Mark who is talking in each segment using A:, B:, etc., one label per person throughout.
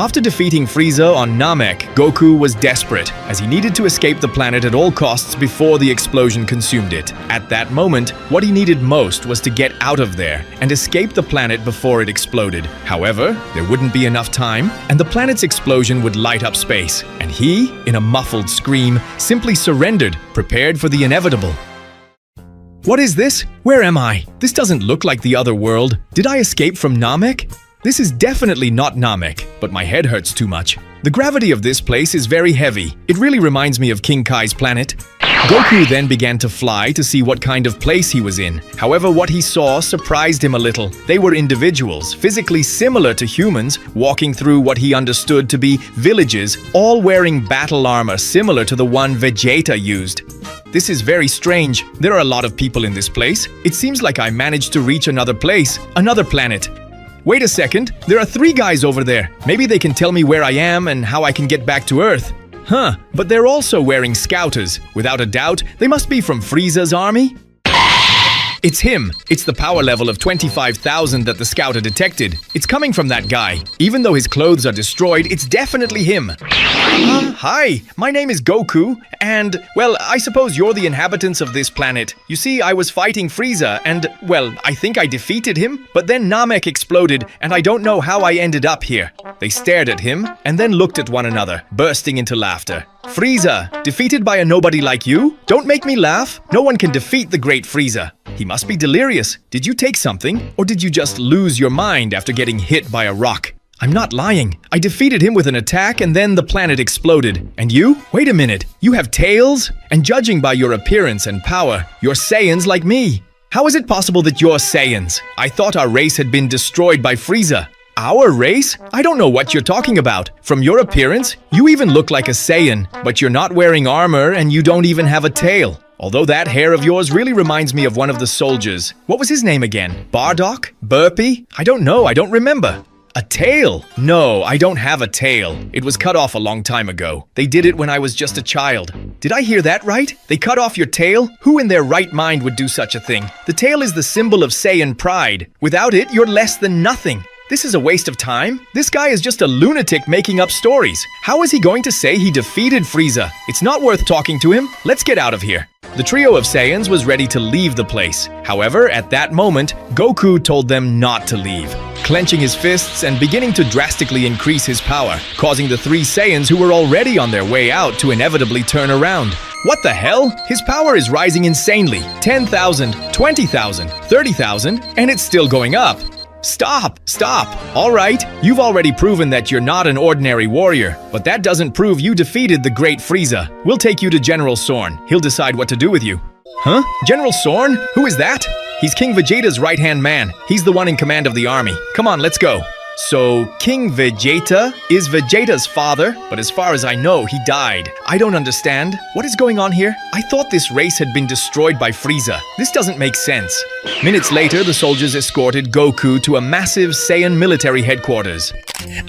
A: After defeating Frieza on Namek, Goku was desperate, as he needed to escape the planet at all costs before the explosion consumed it. At that moment, what he needed most was to get out of there and escape the planet before it exploded. However, there wouldn't be enough time, and the planet's explosion would light up space, and he, in a muffled scream, simply surrendered, prepared for the inevitable. What is this? Where am I? This doesn't look like the other world. Did I escape from Namek? This is definitely not Namek, but my head hurts too much. The gravity of this place is very heavy. It really reminds me of King Kai's planet. Goku then began to fly to see what kind of place he was in. However, what he saw surprised him a little. They were individuals, physically similar to humans, walking through what he understood to be villages, all wearing battle armor similar to the one Vegeta used. This is very strange. There are a lot of people in this place. It seems like I managed to reach another place, another planet. Wait a second, there are 3 guys over there. Maybe they can tell me where I am and how I can get back to Earth. Huh, but they're also wearing scouters. Without a doubt, they must be from Frieza's army? It's him. It's the power level of 25,000 that the scouter detected. It's coming from that guy. Even though his clothes are destroyed, it's definitely him. Hi, my name is Goku, and, well, I suppose you're the inhabitants of this planet. You see, I was fighting Frieza, and, well, I think I defeated him, but then Namek exploded, and I don't know how I ended up here. They stared at him, and then looked at one another, bursting into laughter. Frieza, defeated by a nobody like you? Don't make me laugh. No one can defeat the great Frieza. He must be delirious. Did you take something? Or did you just lose your mind after getting hit by a rock? I'm not lying. I defeated him with an attack and then the planet exploded. And you? Wait a minute. You have tails? And judging by your appearance and power, you're Saiyans like me. How is it possible that you're Saiyans? I thought our race had been destroyed by Frieza. Our race? I don't know what you're talking about. From your appearance, you even look like a Saiyan, but you're not wearing armor and you don't even have a tail. Although that hair of yours really reminds me of one of the soldiers. What was his name again? Bardock? Burpee? I don't know, I don't remember. A tail? No, I don't have a tail. It was cut off a long time ago. They did it when I was just a child. Did I hear that right? They cut off your tail? Who in their right mind would do such a thing? The tail is the symbol of Saiyan pride. Without it, you're less than nothing. This is a waste of time. This guy is just a lunatic making up stories. How is he going to say he defeated Frieza? It's not worth talking to him. Let's get out of here. The trio of Saiyans was ready to leave the place. However, at that moment, Goku told them not to leave, clenching his fists and beginning to drastically increase his power, causing the 3 Saiyans who were already on their way out to inevitably turn around. What the hell? His power is rising insanely. 10,000, 20,000, 30,000, and it's still going up. Stop! Stop! All right, you've already proven that you're not an ordinary warrior, but that doesn't prove you defeated the great Frieza. We'll take you to General Sorn. He'll decide what to do with you. Huh? General Sorn? Who is that? He's King Vegeta's right-hand man. He's the one in command of the army. Come on, let's go. So, King Vegeta is Vegeta's father, but as far as I know, he died. I don't understand. What is going on here? I thought this race had been destroyed by Frieza. This doesn't make sense. Minutes later, the soldiers escorted Goku to a massive Saiyan military headquarters.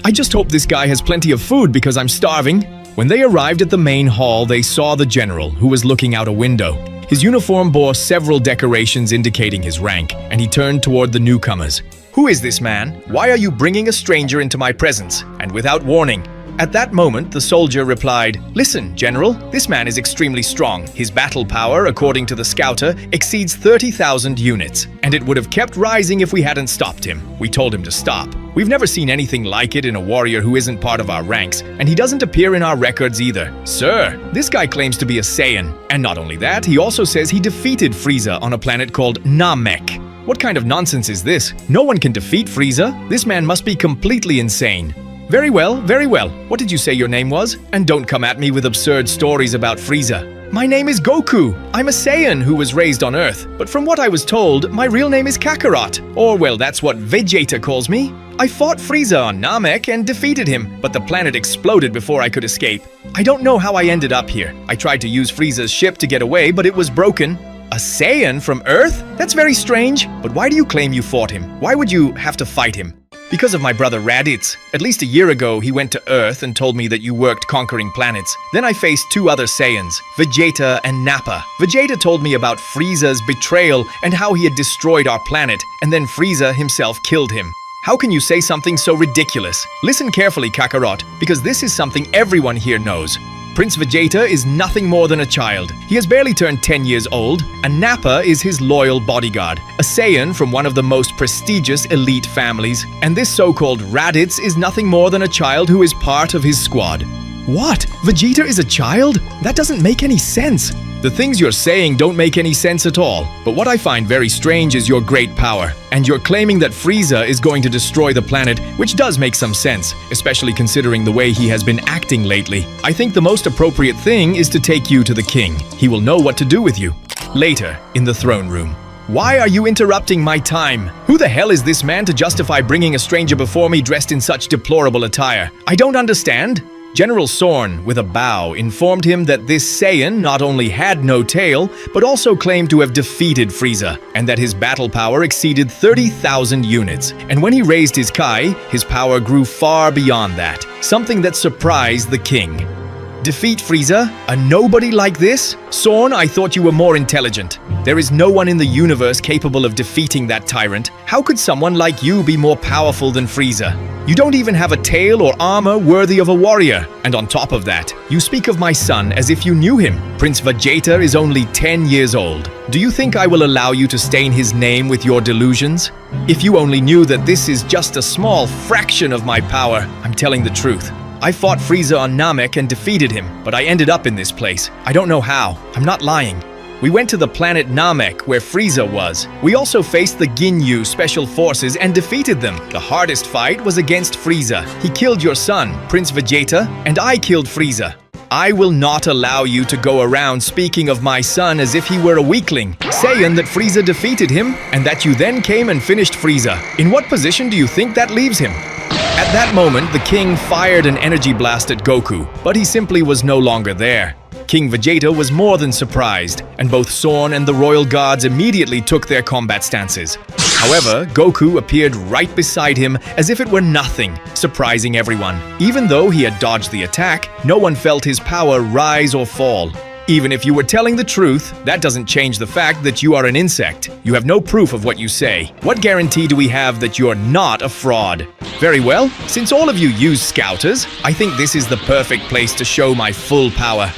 A: I just hope this guy has plenty of food because I'm starving. When they arrived at the main hall, they saw the general, who was looking out a window. His uniform bore several decorations indicating his rank, and he turned toward the newcomers. Who is this man? Why are you bringing a stranger into my presence, and without warning? At that moment, the soldier replied, "Listen, General, this man is extremely strong. His battle power, according to the scouter, exceeds 30,000 units, and it would have kept rising if we hadn't stopped him. We told him to stop. We've never seen anything like it in a warrior who isn't part of our ranks, and he doesn't appear in our records either. Sir, this guy claims to be a Saiyan, and not only that, he also says he defeated Frieza on a planet called Namek. What kind of nonsense is this? No one can defeat Frieza. This man must be completely insane." Very well, very well. What did you say your name was? And don't come at me with absurd stories about Frieza. My name is Goku. I'm a Saiyan who was raised on Earth. But from what I was told, my real name is Kakarot. Or, well, that's what Vegeta calls me. I fought Frieza on Namek and defeated him, but the planet exploded before I could escape. I don't know how I ended up here. I tried to use Frieza's ship to get away, but it was broken. A Saiyan from Earth? That's very strange. But why do you claim you fought him? Why would you have to fight him? Because of my brother Raditz. At least a year ago, he went to Earth and told me that you worked conquering planets. Then I faced 2 other Saiyans, Vegeta and Nappa. Vegeta told me about Frieza's betrayal and how he had destroyed our planet, and then Frieza himself killed him. How can you say something so ridiculous? Listen carefully, Kakarot, because this is something everyone here knows. Prince Vegeta is nothing more than a child. He has barely turned 10 years old, and Nappa is his loyal bodyguard, a Saiyan from one of the most prestigious elite families, and this so-called Raditz is nothing more than a child who is part of his squad. What? Vegeta is a child? That doesn't make any sense. The things you're saying don't make any sense at all, but what I find very strange is your great power, and you're claiming that Frieza is going to destroy the planet, which does make some sense, especially considering the way he has been acting lately. I think the most appropriate thing is to take you to the king. He will know what to do with you. Later, in the throne room. Why are you interrupting my time? Who the hell is this man to justify bringing a stranger before me dressed in such deplorable attire? I don't understand. General Sorn, with a bow, informed him that this Saiyan not only had no tail, but also claimed to have defeated Frieza, and that his battle power exceeded 30,000 units. And when he raised his Kai, his power grew far beyond that, something that surprised the king. Defeat Frieza? A nobody like this? Sorn, I thought you were more intelligent. There is no one in the universe capable of defeating that tyrant. How could someone like you be more powerful than Frieza? You don't even have a tail or armor worthy of a warrior. And on top of that, you speak of my son as if you knew him. Prince Vegeta is only 10 years old. Do you think I will allow you to stain his name with your delusions? If you only knew that this is just a small fraction of my power, I'm telling the truth. I fought Frieza on Namek and defeated him, but I ended up in this place. I don't know how. I'm not lying. We went to the planet Namek, where Frieza was. We also faced the Ginyu Special Forces and defeated them. The hardest fight was against Frieza. He killed your son, Prince Vegeta, and I killed Frieza. I will not allow you to go around speaking of my son as if he were a weakling, saying that Frieza defeated him, and that you then came and finished Frieza. In what position do you think that leaves him? At that moment, the king fired an energy blast at Goku, but he simply was no longer there. King Vegeta was more than surprised, and both Sorn and the royal guards immediately took their combat stances. However, Goku appeared right beside him as if it were nothing, surprising everyone. Even though he had dodged the attack, no one felt his power rise or fall. Even if you were telling the truth, that doesn't change the fact that you are an insect. You have no proof of what you say. What guarantee do we have that you're not a fraud? Very well, since all of you use scouters, I think this is the perfect place to show my full power.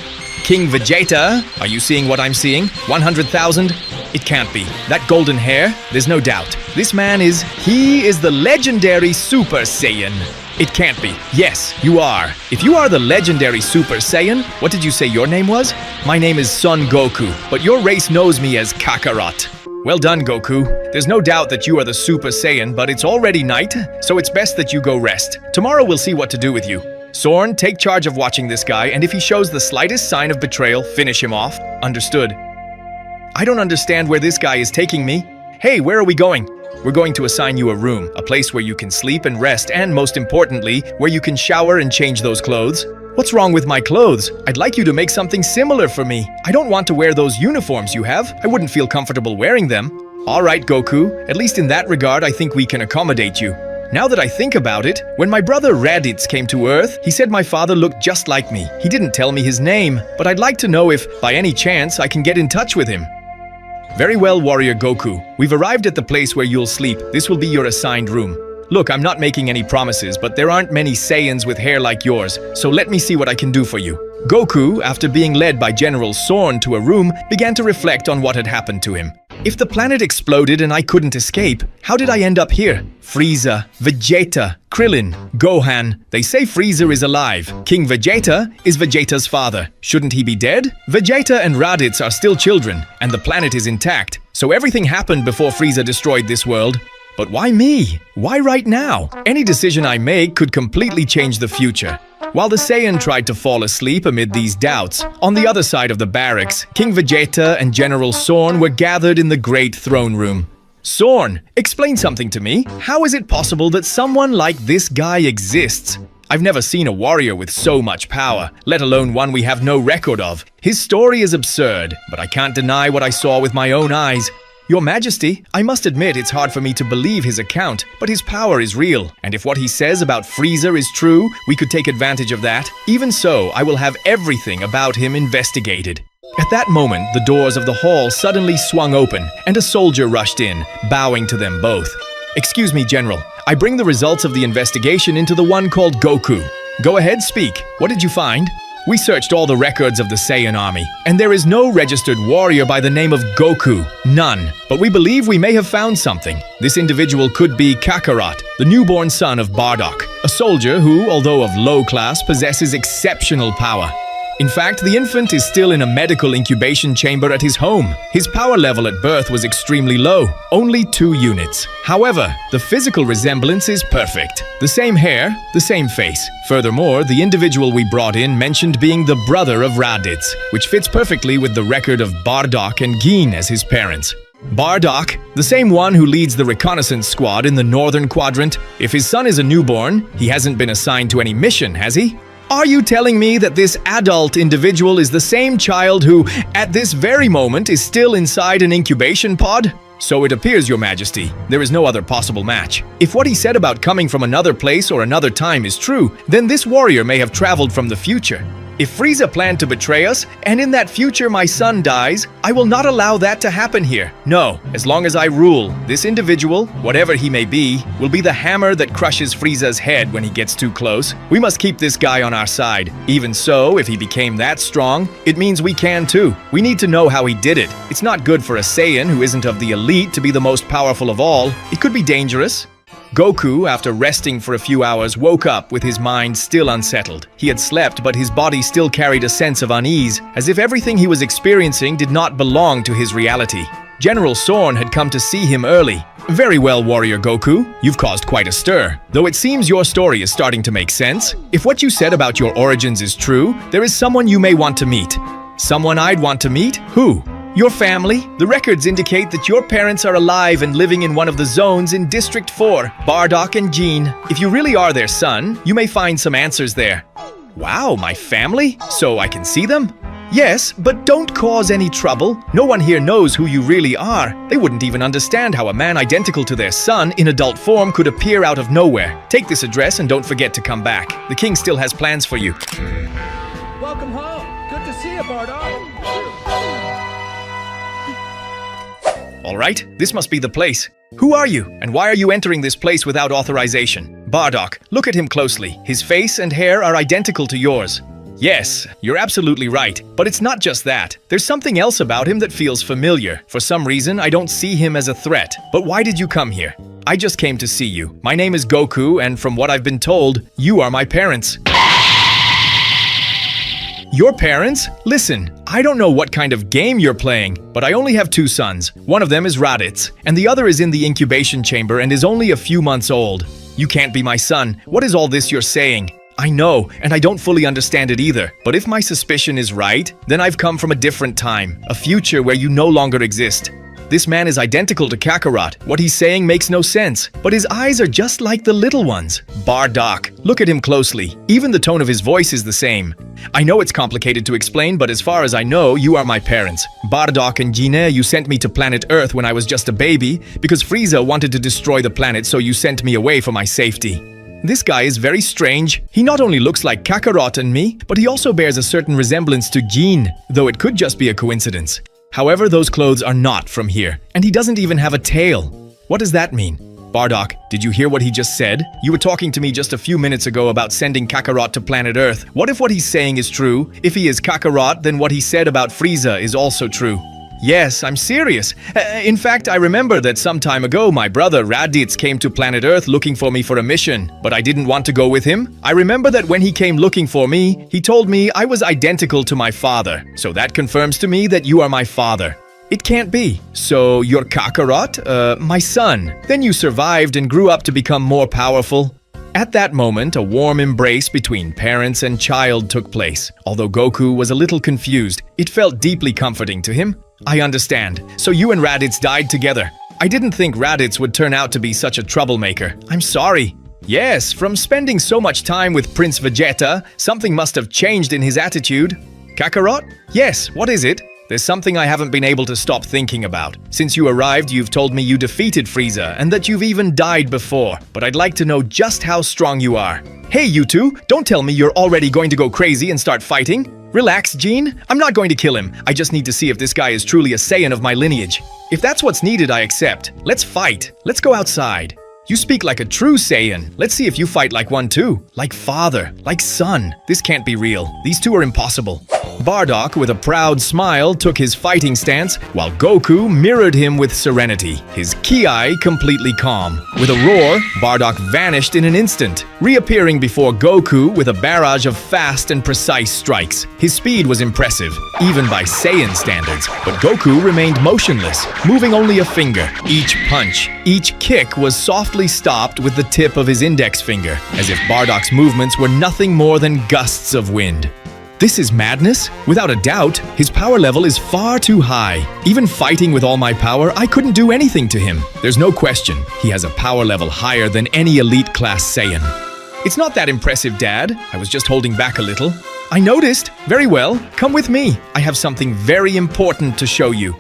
A: King Vegeta, are you seeing what I'm seeing? 100,000? It can't be. That golden hair? There's no doubt. This man he is the legendary Super Saiyan. It can't be. Yes, you are. If you are the legendary Super Saiyan, what did you say your name was? My name is Son Goku, but your race knows me as Kakarot. Well done, Goku. There's no doubt that you are the Super Saiyan, but it's already night, so it's best that you go rest. Tomorrow we'll see what to do with you. Sorn, take charge of watching this guy, and if he shows the slightest sign of betrayal, finish him off. Understood. I don't understand where this guy is taking me. Hey, where are we going? We're going to assign you a room, a place where you can sleep and rest, and most importantly, where you can shower and change those clothes. What's wrong with my clothes? I'd like you to make something similar for me. I don't want to wear those uniforms you have. I wouldn't feel comfortable wearing them. All right, Goku. At least in that regard, I think we can accommodate you. Now that I think about it, when my brother Raditz came to Earth, he said my father looked just like me. He didn't tell me his name, but I'd like to know if, by any chance, I can get in touch with him. Very well, Warrior Goku. We've arrived at the place where you'll sleep. This will be your assigned room. Look, I'm not making any promises, but there aren't many Saiyans with hair like yours, so let me see what I can do for you. Goku, after being led by General Sorn to a room, began to reflect on what had happened to him. If the planet exploded and I couldn't escape, how did I end up here? Frieza, Vegeta, Krillin, Gohan. They say Frieza is alive. King Vegeta is Vegeta's father. Shouldn't he be dead? Vegeta and Raditz are still children, and the planet is intact. So everything happened before Frieza destroyed this world. But why me? Why right now? Any decision I make could completely change the future. While the Saiyan tried to fall asleep amid these doubts, on the other side of the barracks, King Vegeta and General Sorn were gathered in the great throne room. Sorn, explain something to me. How is it possible that someone like this guy exists? I've never seen a warrior with so much power, let alone one we have no record of. His story is absurd, but I can't deny what I saw with my own eyes. Your Majesty, I must admit it's hard for me to believe his account, but his power is real, and if what he says about Frieza is true, we could take advantage of that. Even so, I will have everything about him investigated. At that moment, the doors of the hall suddenly swung open, and a soldier rushed in, bowing to them both. Excuse me, General. I bring the results of the investigation into the one called Goku. Go ahead, speak. What did you find? We searched all the records of the Saiyan army, and there is no registered warrior by the name of Goku. None. But we believe we may have found something. This individual could be Kakarot, the newborn son of Bardock, a soldier who, although of low class, possesses exceptional power. In fact, the infant is still in a medical incubation chamber at his home. His power level at birth was extremely low, only 2 units. However, the physical resemblance is perfect. The same hair, the same face. Furthermore, the individual we brought in mentioned being the brother of Raditz, which fits perfectly with the record of Bardock and Gine as his parents. Bardock, the same one who leads the reconnaissance squad in the northern quadrant. If his son is a newborn, he hasn't been assigned to any mission, has he? Are you telling me that this adult individual is the same child who, at this very moment, is still inside an incubation pod? So it appears, Your Majesty, there is no other possible match. If what he said about coming from another place or another time is true, then this warrior may have traveled from the future. If Frieza planned to betray us, and in that future my son dies, I will not allow that to happen here. No, as long as I rule, this individual, whatever he may be, will be the hammer that crushes Frieza's head when he gets too close. We must keep this guy on our side. Even so, if he became that strong, it means we can too. We need to know how he did it. It's not good for a Saiyan who isn't of the elite to be the most powerful of all. It could be dangerous. Goku, after resting for a few hours, woke up with his mind still unsettled. He had slept, but his body still carried a sense of unease, as if everything he was experiencing did not belong to his reality. General Sorn had come to see him early. Very well, Warrior Goku. You've caused quite a stir. Though it seems your story is starting to make sense. If what you said about your origins is true, there is someone you may want to meet. Someone I'd want to meet? Who? Your family? The records indicate that your parents are alive and living in one of the zones in District 4, Bardock and Gine. If you really are their son, you may find some answers there. Wow, my family? So I can see them? Yes, but don't cause any trouble. No one here knows who you really are. They wouldn't even understand how a man identical to their son in adult form could appear out of nowhere. Take this address and don't forget to come back. The king still has plans for you.
B: Welcome home. Good to see you, Bardock.
A: All right, this must be the place. Who are you, and why are you entering this place without authorization? Bardock, look at him closely. His face and hair are identical to yours. Yes, you're absolutely right, but it's not just that. There's something else about him that feels familiar. For some reason, I don't see him as a threat. But why did you come here? I just came to see you. My name is Goku, and from what I've been told, you are my parents. Your parents? Listen, I don't know what kind of game you're playing, but I only have 2 sons. One of them is Raditz, and the other is in the incubation chamber and is only a few months old. You can't be my son. What is all this you're saying? I know, and I don't fully understand it either. But if my suspicion is right, then I've come from a different time, a future where you no longer exist. This man is identical to Kakarot. What he's saying makes no sense, but his eyes are just like the little ones. Bardock, look at him closely. Even the tone of his voice is the same. I know it's complicated to explain, but as far as I know, you are my parents. Bardock and Gine, you sent me to planet Earth when I was just a baby, because Frieza wanted to destroy the planet, so you sent me away for my safety. This guy is very strange. He not only looks like Kakarot and me, but he also bears a certain resemblance to Gine, though it could just be a coincidence. However, those clothes are not from here, and he doesn't even have a tail. What does that mean? Bardock, did you hear what he just said? You were talking to me just a few minutes ago about sending Kakarot to planet Earth. What if what he's saying is true? If he is Kakarot, then what he said about Frieza is also true. Yes, I'm serious. In fact, I remember that some time ago my brother Raditz came to planet Earth looking for me for a mission, but I didn't want to go with him. I remember that when he came looking for me, he told me I was identical to my father. So that confirms to me that you are my father. It can't be. So you're Kakarot? My son. Then you survived and grew up to become more powerful. At that moment, a warm embrace between parents and child took place. Although Goku was a little confused, it felt deeply comforting to him. I understand. So you and Raditz died together. I didn't think Raditz would turn out to be such a troublemaker. I'm sorry. Yes, from spending so much time with Prince Vegeta, something must have changed in his attitude. Kakarot? Yes, what is it? There's something I haven't been able to stop thinking about. Since you arrived, you've told me you defeated Frieza and that you've even died before. But I'd like to know just how strong you are. Hey, you two, don't tell me you're already going to go crazy and start fighting. Relax, Gine. I'm not going to kill him. I just need to see if this guy is truly a Saiyan of my lineage. If that's what's needed, I accept. Let's fight. Let's go outside. You speak like a true Saiyan. Let's see if you fight like one too. Like father, like son. This can't be real. These two are impossible. Bardock, with a proud smile, took his fighting stance, while Goku mirrored him with serenity, his ki completely calm. With a roar, Bardock vanished in an instant, reappearing before Goku with a barrage of fast and precise strikes. His speed was impressive, even by Saiyan standards, but Goku remained motionless, moving only a finger. Each punch, each kick was softly stopped with the tip of his index finger, as if Bardock's movements were nothing more than gusts of wind. This is madness? Without a doubt, his power level is far too high. Even fighting with all my power, I couldn't do anything to him. There's no question, he has a power level higher than any elite class Saiyan. It's not that impressive, Dad. I was just holding back a little. I noticed. Very well. Come with me. I have something very important to show you.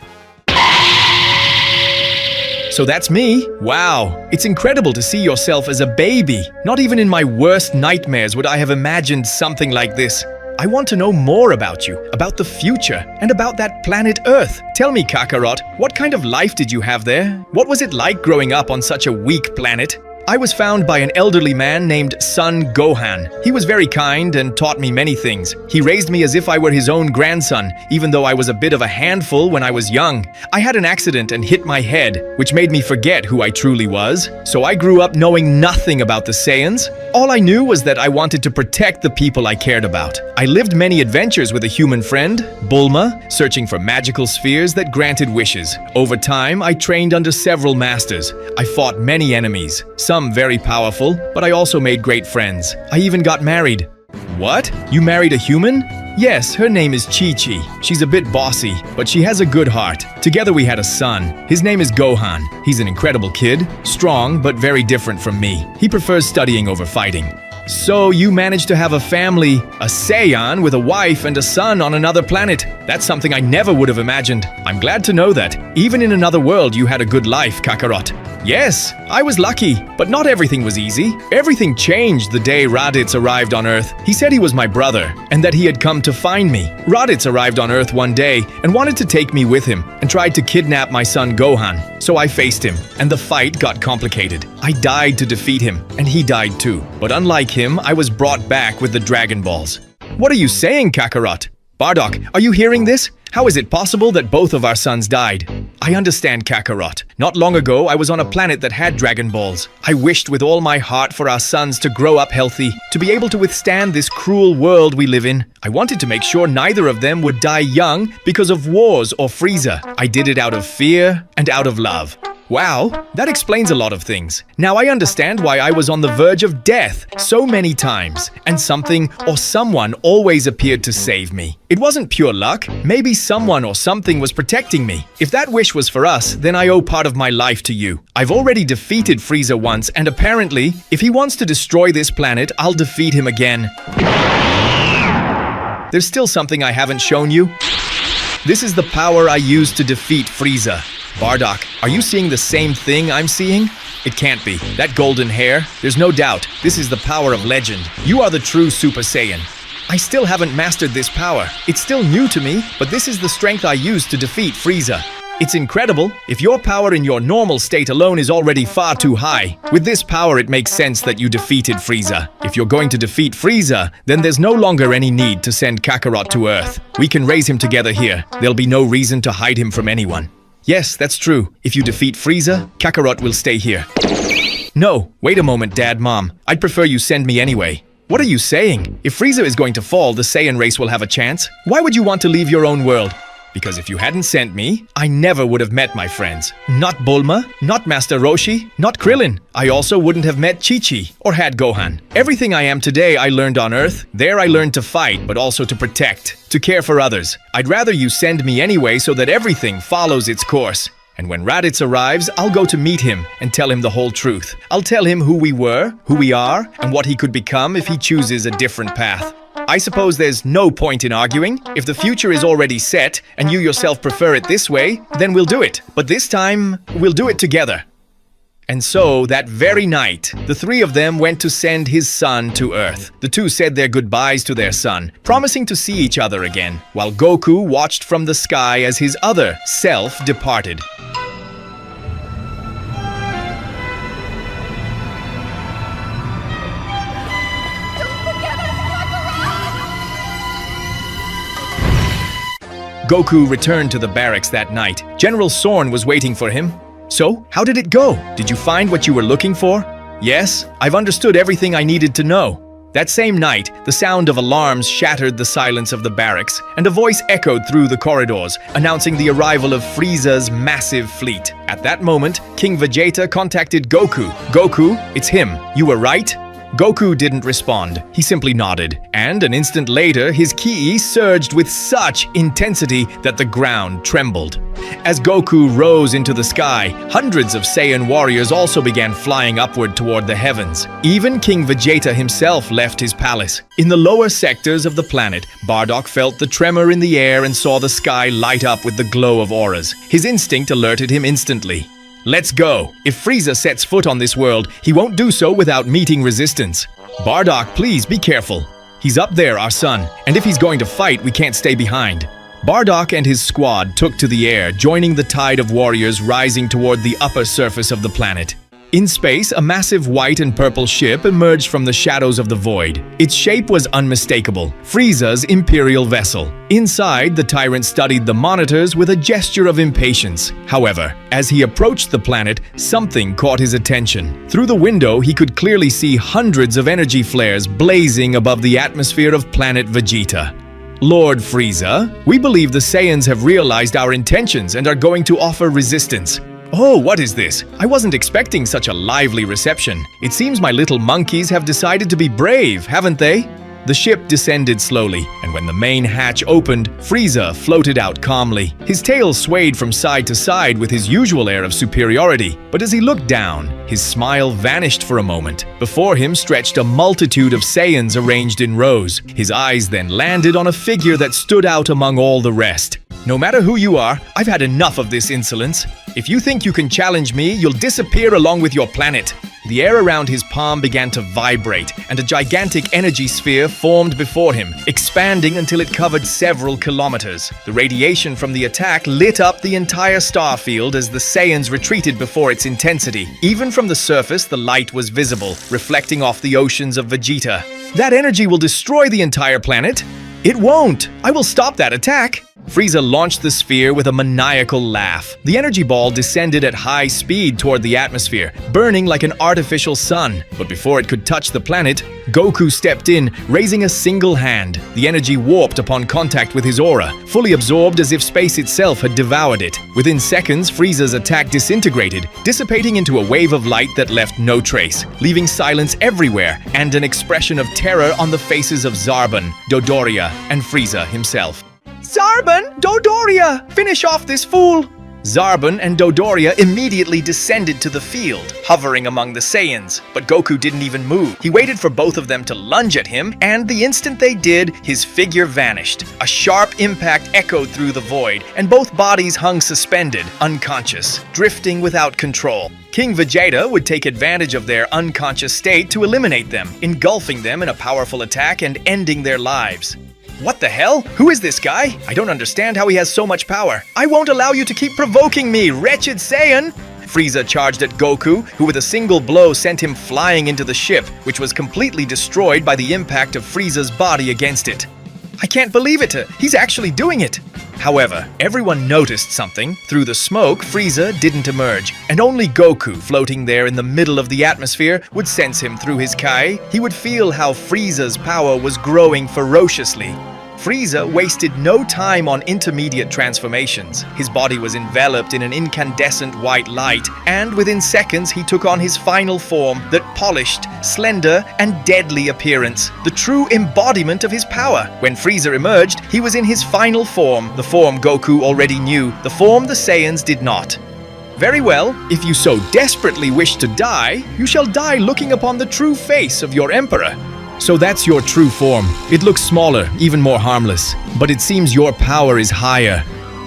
A: So that's me? Wow, it's incredible to see yourself as a baby. Not even in my worst nightmares would I have imagined something like this. I want to know more about you, about the future, and about that planet Earth. Tell me, Kakarot, what kind of life did you have there? What was it like growing up on such a weak planet? I was found by an elderly man named Son Gohan. He was very kind and taught me many things. He raised me as if I were his own grandson, even though I was a bit of a handful when I was young. I had an accident and hit my head, which made me forget who I truly was. So I grew up knowing nothing about the Saiyans. All I knew was that I wanted to protect the people I cared about. I lived many adventures with a human friend, Bulma, searching for magical spheres that granted wishes. Over time, I trained under several masters. I fought many enemies. Some very powerful, but I also made great friends. I even got married. What? You married a human? Yes, her name is Chi-Chi. She's a bit bossy, but she has a good heart. Together we had a son. His name is Gohan. He's an incredible kid, strong but very different from me. He prefers studying over fighting. So you managed to have a family, a Saiyan with a wife and a son on another planet. That's something I never would have imagined. I'm glad to know that. Even in another world you had a good life, Kakarot. Yes, I was lucky, but not everything was easy. Everything changed the day Raditz arrived on Earth. He said he was my brother, and that he had come to find me. Raditz arrived on Earth one day and wanted to take me with him, and tried to kidnap my son Gohan. So I faced him, and the fight got complicated. I died to defeat him, and he died too. But unlike him, I was brought back with the Dragon Balls. What are you saying, Kakarot? Bardock, are you hearing this? How is it possible that both of our sons died? I understand, Kakarot. Not long ago, I was on a planet that had Dragon Balls. I wished with all my heart for our sons to grow up healthy, to be able to withstand this cruel world we live in. I wanted to make sure neither of them would die young because of wars or Frieza. I did it out of fear and out of love. Wow, that explains a lot of things. Now I understand why I was on the verge of death so many times, and something or someone always appeared to save me. It wasn't pure luck. Maybe someone or something was protecting me. If that wish was for us, then I owe part of my life to you. I've already defeated Frieza once, and apparently, if he wants to destroy this planet, I'll defeat him again. There's still something I haven't shown you. This is the power I used to defeat Frieza. Bardock, are you seeing the same thing I'm seeing? It can't be. That golden hair? There's no doubt. This is the power of legend. You are the true Super Saiyan. I still haven't mastered this power. It's still new to me, but this is the strength I used to defeat Frieza. It's incredible. If your power in your normal state alone is already far too high, with this power it makes sense that you defeated Frieza. If you're going to defeat Frieza, then there's no longer any need to send Kakarot to Earth. We can raise him together here. There'll be no reason to hide him from anyone. Yes, that's true. If you defeat Frieza, Kakarot will stay here. No, wait a moment, Dad, Mom. I'd prefer you send me anyway. What are you saying? If Frieza is going to fall, the Saiyan race will have a chance. Why would you want to leave your own world? Because if you hadn't sent me, I never would have met my friends. Not Bulma, not Master Roshi, not Krillin. I also wouldn't have met Chi-Chi or had Gohan. Everything I am today I learned on Earth. There I learned to fight, but also to protect, to care for others. I'd rather you send me anyway so that everything follows its course. And when Raditz arrives, I'll go to meet him and tell him the whole truth. I'll tell him who we were, who we are, and what he could become if he chooses a different path. I suppose there's no point in arguing. If the future is already set and you yourself prefer it this way, then we'll do it. But this time, we'll do it together. And so, that very night, the three of them went to send his son to Earth. The two said their goodbyes to their son, promising to see each other again, while Goku watched from the sky as his other self departed. Goku returned to the barracks that night. General Sorn was waiting for him. So, how did it go? Did you find what you were looking for? Yes, I've understood everything I needed to know. That same night, the sound of alarms shattered the silence of the barracks, and a voice echoed through the corridors, announcing the arrival of Frieza's massive fleet. At that moment, King Vegeta contacted Goku. Goku, it's him. You were right? Goku didn't respond. He simply nodded. And an instant later, his ki surged with such intensity that the ground trembled. As Goku rose into the sky, hundreds of Saiyan warriors also began flying upward toward the heavens. Even King Vegeta himself left his palace. In the lower sectors of the planet, Bardock felt the tremor in the air and saw the sky light up with the glow of auras. His instinct alerted him instantly. Let's go! If Frieza sets foot on this world, he won't do so without meeting resistance. Bardock, please be careful. He's up there, our son, and if he's going to fight, we can't stay behind. Bardock and his squad took to the air, joining the tide of warriors rising toward the upper surface of the planet. In space, a massive white and purple ship emerged from the shadows of the void. Its shape was unmistakable, Frieza's imperial vessel. Inside, the tyrant studied the monitors with a gesture of impatience. However, as he approached the planet, something caught his attention. Through the window, he could clearly see hundreds of energy flares blazing above the atmosphere of Planet Vegeta. Lord Frieza, we believe the Saiyans have realized our intentions and are going to offer resistance. Oh, what is this? I wasn't expecting such a lively reception. It seems my little monkeys have decided to be brave, haven't they? The ship descended slowly, and when the main hatch opened, Frieza floated out calmly. His tail swayed from side to side with his usual air of superiority, but as he looked down, his smile vanished for a moment. Before him stretched a multitude of Saiyans arranged in rows. His eyes then landed on a figure that stood out among all the rest. No matter who you are, I've had enough of this insolence. If you think you can challenge me, you'll disappear along with your planet. The air around his palm began to vibrate, and a gigantic energy sphere formed before him, expanding until it covered several kilometers. The radiation from the attack lit up the entire star field as the Saiyans retreated before its intensity. Even from the surface, the light was visible, reflecting off the oceans of Vegeta. That energy will destroy the entire planet. It won't! I will stop that attack! Frieza launched the sphere with a maniacal laugh. The energy ball descended at high speed toward the atmosphere, burning like an artificial sun. But before it could touch the planet, Goku stepped in, raising a single hand. The energy warped upon contact with his aura, fully absorbed as if space itself had devoured it. Within seconds, Frieza's attack disintegrated, dissipating into a wave of light that left no trace, leaving silence everywhere and an expression of terror on the faces of Zarbon, Dodoria, and Frieza himself. Zarbon! Dodoria! Finish off this fool! Zarbon and Dodoria immediately descended to the field, hovering among the Saiyans. But Goku didn't even move. He waited for both of them to lunge at him, and the instant they did, his figure vanished. A sharp impact echoed through the void, and both bodies hung suspended, unconscious, drifting without control. King Vegeta would take advantage of their unconscious state to eliminate them, engulfing them in a powerful attack and ending their lives. What the hell? Who is this guy? I don't understand how he has so much power. I won't allow you to keep provoking me, wretched Saiyan! Frieza charged at Goku, who with a single blow sent him flying into the ship, which was completely destroyed by the impact of Frieza's body against it. I can't believe it! He's actually doing it! However, everyone noticed something. Through the smoke, Frieza didn't emerge, and only Goku, floating there in the middle of the atmosphere, would sense him through his Kai. He would feel how Frieza's power was growing ferociously. Frieza wasted no time on intermediate transformations. His body was enveloped in an incandescent white light, and within seconds he took on his final form, that polished, slender, and deadly appearance, the true embodiment of his power. When Frieza emerged, he was in his final form, the form Goku already knew, the form the Saiyans did not. Very well, if you so desperately wish to die, you shall die looking upon the true face of your emperor. So that's your true form. It looks smaller, even more harmless. But it seems your power is higher.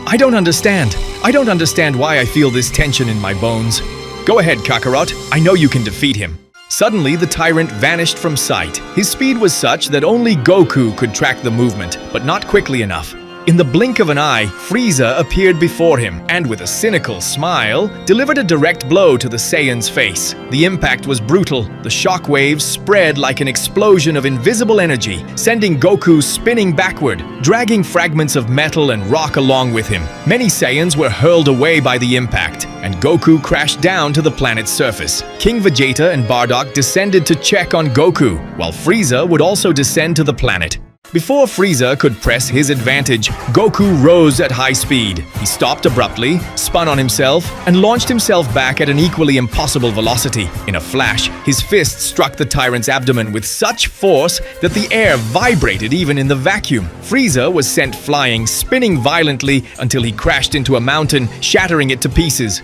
A: I don't understand. I don't understand why I feel this tension in my bones. Go ahead, Kakarot. I know you can defeat him. Suddenly, the tyrant vanished from sight. His speed was such that only Goku could track the movement, but not quickly enough. In the blink of an eye, Frieza appeared before him and with a cynical smile, delivered a direct blow to the Saiyan's face. The impact was brutal. The shock waves spread like an explosion of invisible energy, sending Goku spinning backward, dragging fragments of metal and rock along with him. Many Saiyans were hurled away by the impact, and Goku crashed down to the planet's surface. King Vegeta and Bardock descended to check on Goku, while Frieza would also descend to the planet. Before Frieza could press his advantage, Goku rose at high speed. He stopped abruptly, spun on himself, and launched himself back at an equally impossible velocity. In a flash, his fist struck the tyrant's abdomen with such force that the air vibrated even in the vacuum. Frieza was sent flying, spinning violently until he crashed into a mountain, shattering it to pieces.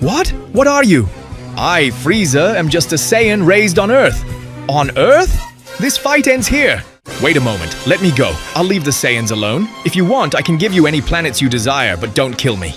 A: What? What are you? I, Frieza, am just a Saiyan raised on Earth. On Earth? This fight ends here. Wait a moment, let me go. I'll leave the Saiyans alone. If you want, I can give you any planets you desire, but don't kill me.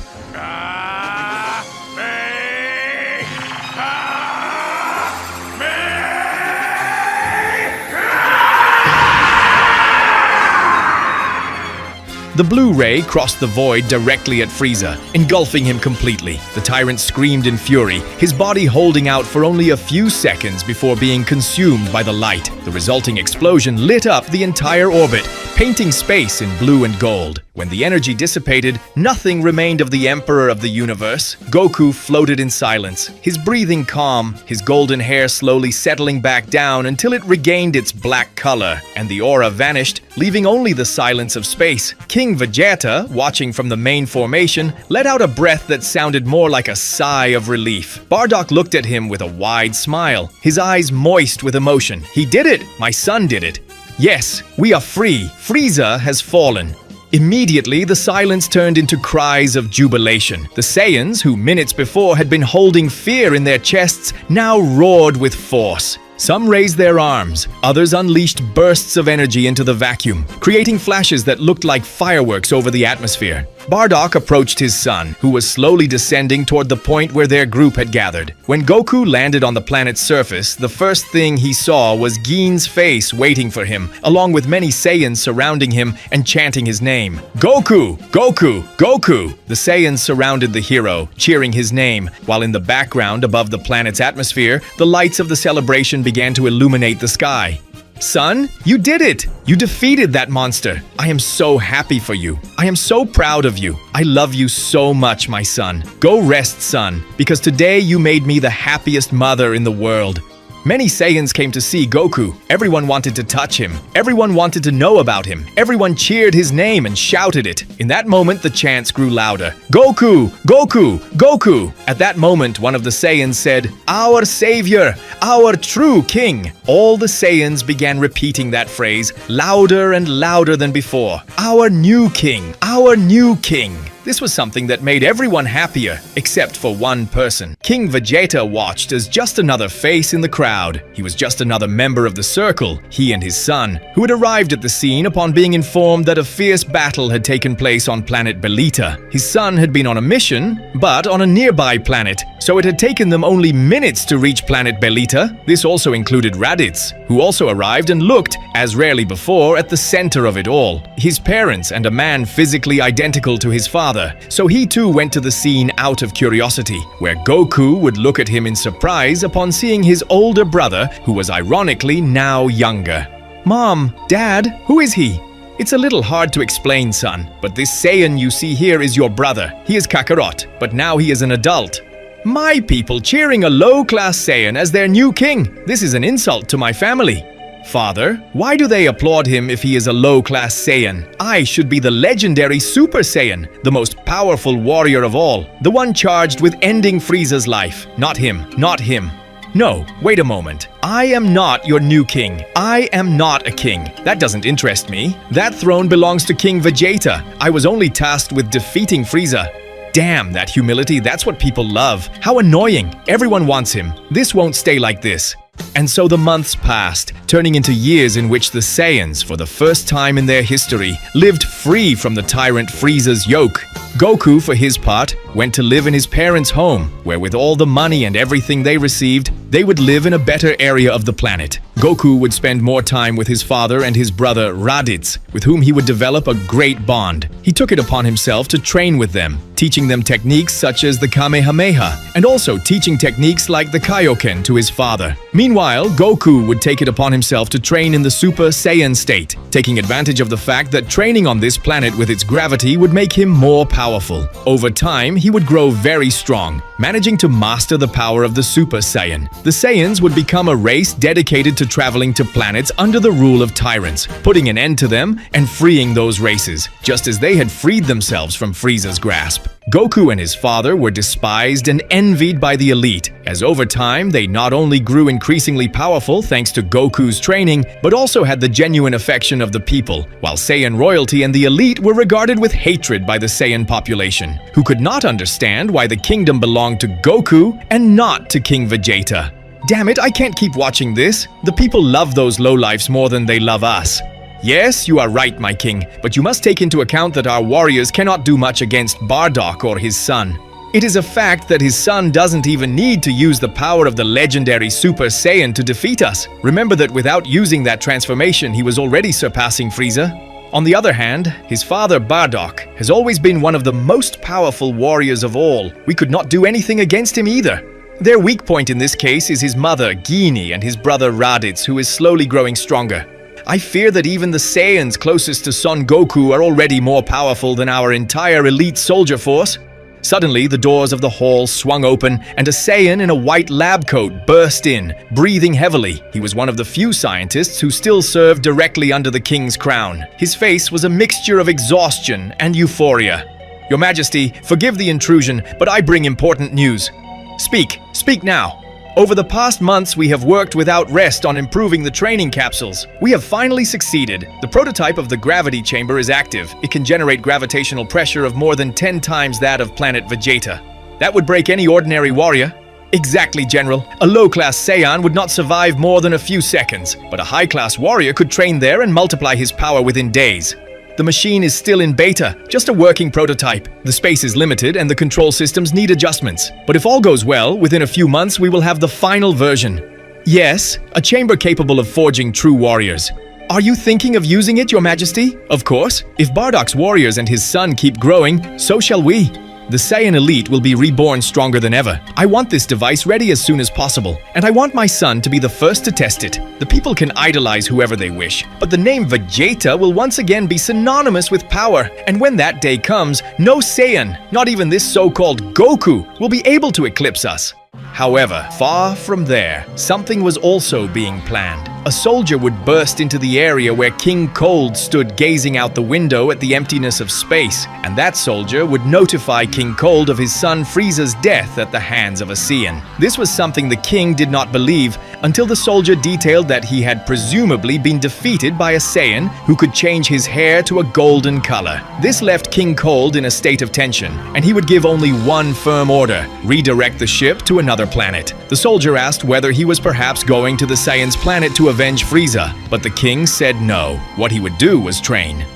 A: The blue ray crossed the void directly at Frieza, engulfing him completely. The tyrant screamed in fury, his body holding out for only a few seconds before being consumed by the light. The resulting explosion lit up the entire orbit, painting space in blue and gold. When the energy dissipated, nothing remained of the Emperor of the Universe. Goku floated in silence, his breathing calm, his golden hair slowly settling back down until it regained its black color, and the aura vanished, leaving only the silence of space. King Vegeta, watching from the main formation, let out a breath that sounded more like a sigh of relief. Bardock looked at him with a wide smile, his eyes moist with emotion. He did it! My son did it! Yes, we are free. Frieza has fallen. Immediately, the silence turned into cries of jubilation. The Saiyans, who minutes before had been holding fear in their chests, now roared with force. Some raised their arms, others unleashed bursts of energy into the vacuum, creating flashes that looked like fireworks over the atmosphere. Bardock approached his son, who was slowly descending toward the point where their group had gathered. When Goku landed on the planet's surface, the first thing he saw was Gine's face waiting for him, along with many Saiyans surrounding him and chanting his name. Goku! Goku! Goku! The Saiyans surrounded the hero, cheering his name, while in the background above the planet's atmosphere, the lights of the celebration began to illuminate the sky. Son, you did it! You defeated that monster! I am so happy for you. I am so proud of you. I love you so much, my son. Go rest, son, because today you made me the happiest mother in the world. Many Saiyans came to see Goku. Everyone wanted to touch him. Everyone wanted to know about him. Everyone cheered his name and shouted it. In that moment, the chants grew louder. Goku! Goku! Goku! At that moment, one of the Saiyans said, "Our savior! Our true king!" All the Saiyans began repeating that phrase, louder and louder than before. Our new king! Our new king! This was something that made everyone happier, except for one person. King Vegeta watched as just another face in the crowd. He was just another member of the circle, he and his son, who had arrived at the scene upon being informed that a fierce battle had taken place on Planet Vegeta. His son had been on a mission, but on a nearby planet, so it had taken them only minutes to reach Planet Vegeta. This also included Raditz, who also arrived and looked, as rarely before, at the center of it all. His parents and a man physically identical to his father. So he too went to the scene out of curiosity, where Goku would look at him in surprise upon seeing his older brother, who was ironically now younger. Mom, Dad, who is he? It's a little hard to explain, son, but this Saiyan you see here is your brother. He is Kakarot, but now he is an adult. My people cheering a low-class Saiyan as their new king. This is an insult to my family. Father, why do they applaud him if he is a low-class Saiyan? I should be the legendary Super Saiyan, the most powerful warrior of all, the one charged with ending Frieza's life. Not him, not him. No, wait a moment. I am not your new king. I am not a king. That doesn't interest me. That throne belongs to King Vegeta. I was only tasked with defeating Frieza. Damn, that humility, that's what people love. How annoying. Everyone wants him. This won't stay like this. And so the months passed. turning into years in which the Saiyans, for the first time in their history, lived free from the tyrant Frieza's yoke. Goku, for his part, went to live in his parents' home, where with all the money and everything they received, they would live in a better area of the planet. Goku would spend more time with his father and his brother Raditz, with whom he would develop a great bond. He took it upon himself to train with them, teaching them techniques such as the Kamehameha, and also teaching techniques like the Kaioken to his father. Meanwhile, Goku would take it upon himself to train in the Super Saiyan state, taking advantage of the fact that training on this planet with its gravity would make him more powerful. Over time, he would grow very strong, managing to master the power of the Super Saiyan. The Saiyans would become a race dedicated to traveling to planets under the rule of tyrants, putting an end to them and freeing those races, just as they had freed themselves from Frieza's grasp. Goku and his father were despised and envied by the elite, as over time they not only grew increasingly powerful thanks to Goku's training, but also had the genuine affection of the people, while Saiyan royalty and the elite were regarded with hatred by the Saiyan population, who could not understand why the kingdom belonged to Goku and not to King Vegeta. Damn it, I can't keep watching this. The people love those lowlifes more than they love us. Yes, you are right, my king, but you must take into account that our warriors cannot do much against Bardock or his son. It is a fact that his son doesn't even need to use the power of the legendary Super Saiyan to defeat us. Remember that without using that transformation, he was already surpassing Frieza. On the other hand, his father Bardock has always been one of the most powerful warriors of all. We could not do anything against him either. Their weak point in this case is his mother, Gine, and his brother Raditz, who is slowly growing stronger. I fear that even the Saiyans closest to Son Goku are already more powerful than our entire elite soldier force. Suddenly, the doors of the hall swung open, and a Saiyan in a white lab coat burst in, breathing heavily. He was one of the few scientists who still served directly under the king's crown. His face was a mixture of exhaustion and euphoria. Your Majesty, forgive the intrusion, but I bring important news. Speak now. Over the past months, we have worked without rest on improving the training capsules. We have finally succeeded. The prototype of the gravity chamber is active. It can generate gravitational pressure of more than 10 times that of Planet Vegeta. That would break any ordinary warrior. Exactly, General. A low-class Saiyan would not survive more than a few seconds, but a high-class warrior could train there and multiply his power within days. The machine is still in beta, just a working prototype. The space is limited and the control systems need adjustments. But if all goes well, within a few months we will have the final version. Yes, a chamber capable of forging true warriors. Are you thinking of using it, Your Majesty? Of course. If Bardock's warriors and his son keep growing, so shall we. The Saiyan elite will be reborn stronger than ever. I want this device ready as soon as possible, and I want my son to be the first to test it. The people can idolize whoever they wish, but the name Vegeta will once again be synonymous with power, and when that day comes, no Saiyan, not even this so-called Goku, will be able to eclipse us. However, far from there, something was also being planned. A soldier would burst into the area where King Cold stood gazing out the window at the emptiness of space, and that soldier would notify King Cold of his son Frieza's death at the hands of a Saiyan. This was something the king did not believe until the soldier detailed that he had presumably been defeated by a Saiyan who could change his hair to a golden color. This left King Cold in a state of tension, and he would give only one firm order: redirect the ship to another planet. The soldier asked whether he was perhaps going to the Saiyans' planet to avenge Frieza, but the king said no. What he would do was train.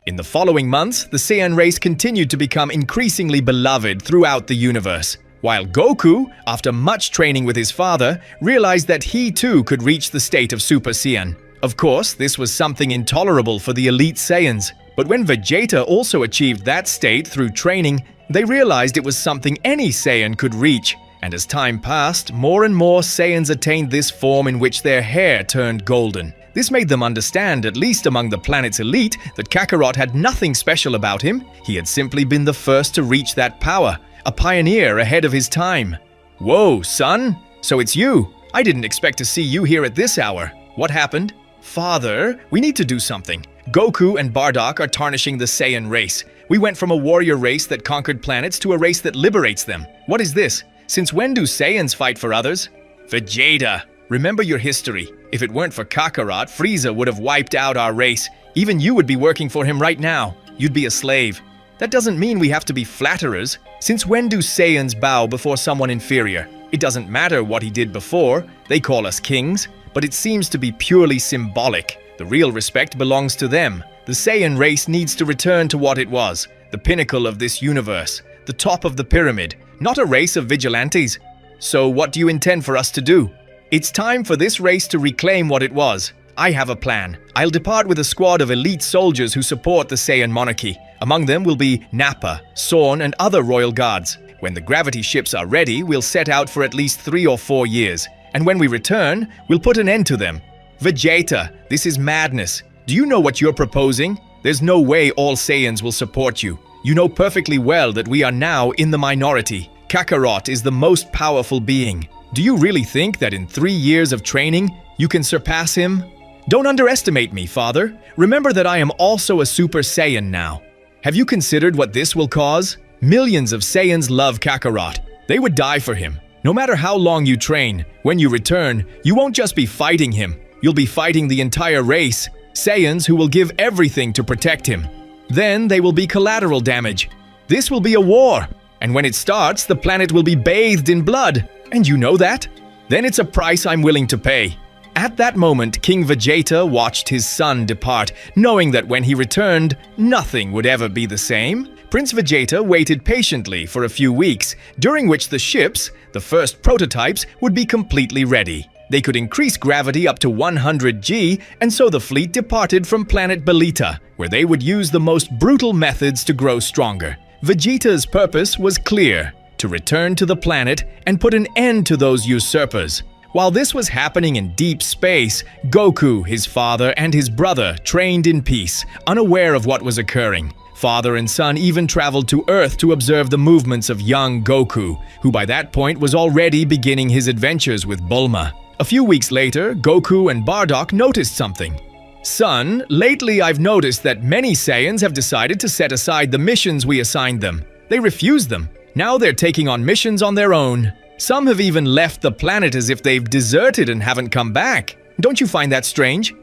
A: In the following months, the Saiyan race continued to become increasingly beloved throughout the universe, while Goku, after much training with his father, realized that he too could reach the state of Super Saiyan. Of course, this was something intolerable for the elite Saiyans, but when Vegeta also achieved that state through training, they realized it was something any Saiyan could reach. And as time passed, more and more Saiyans attained this form in which their hair turned golden. This made them understand, at least among the planet's elite, that Kakarot had nothing special about him. He had simply been the first to reach that power, a pioneer ahead of his time. Whoa, son? So it's you? I didn't expect to see you here at this hour. What happened? Father, we need to do something. Goku and Bardock are tarnishing the Saiyan race. We went from a warrior race that conquered planets to a race that liberates them. What is this? Since when do Saiyans fight for others? Vegeta, remember your history. If it weren't for Kakarot, Frieza would have wiped out our race. Even you would be working for him right now. You'd be a slave. That doesn't mean we have to be flatterers. Since when do Saiyans bow before someone inferior? It doesn't matter what he did before. They call us kings. but it seems to be purely symbolic. The real respect belongs to them. The Saiyan race needs to return to what it was, the pinnacle of this universe, the top of the pyramid, not a race of vigilantes. So what do you intend for us to do? It's time for this race to reclaim what it was. I have a plan. I'll depart with a squad of elite soldiers who support the Saiyan monarchy. Among them will be Nappa, Sorn, and other royal guards. When the gravity ships are ready, we'll set out for at least 3 or 4 years. And when we return, we'll put an end to them. Vegeta, this is madness. Do you know what you're proposing? There's no way all Saiyans will support you. You know perfectly well that we are now in the minority. Kakarot is the most powerful being. Do you really think that in 3 years of training, you can surpass him? Don't underestimate me, Father. Remember that I am also a Super Saiyan now. Have you considered what this will cause? Millions of Saiyans love Kakarot. They would die for him. No matter how long you train, when you return, you won't just be fighting him. You'll be fighting the entire race, Saiyans who will give everything to protect him. Then they will be collateral damage. This will be a war. And when it starts, the planet will be bathed in blood. And you know that? Then it's a price I'm willing to pay. At that moment, King Vegeta watched his son depart, knowing that when he returned, nothing would ever be the same. Prince Vegeta waited patiently for a few weeks, during which the ships, the first prototypes, would be completely ready. They could increase gravity up to 100 G, and so the fleet departed from Planet Vegeta, where they would use the most brutal methods to grow stronger. Vegeta's purpose was clear: to return to the planet and put an end to those usurpers. While this was happening in deep space, Goku, his father, and his brother trained in peace, unaware of what was occurring. Father and son even traveled to Earth to observe the movements of young Goku, who by that point was already beginning his adventures with Bulma. A few weeks later, Goku and Bardock noticed something. Son, lately I've noticed that many Saiyans have decided to set aside the missions we assigned them. They refused them. Now they're taking on missions on their own. Some have even left the planet as if they've deserted and haven't come back. Don't you find that strange?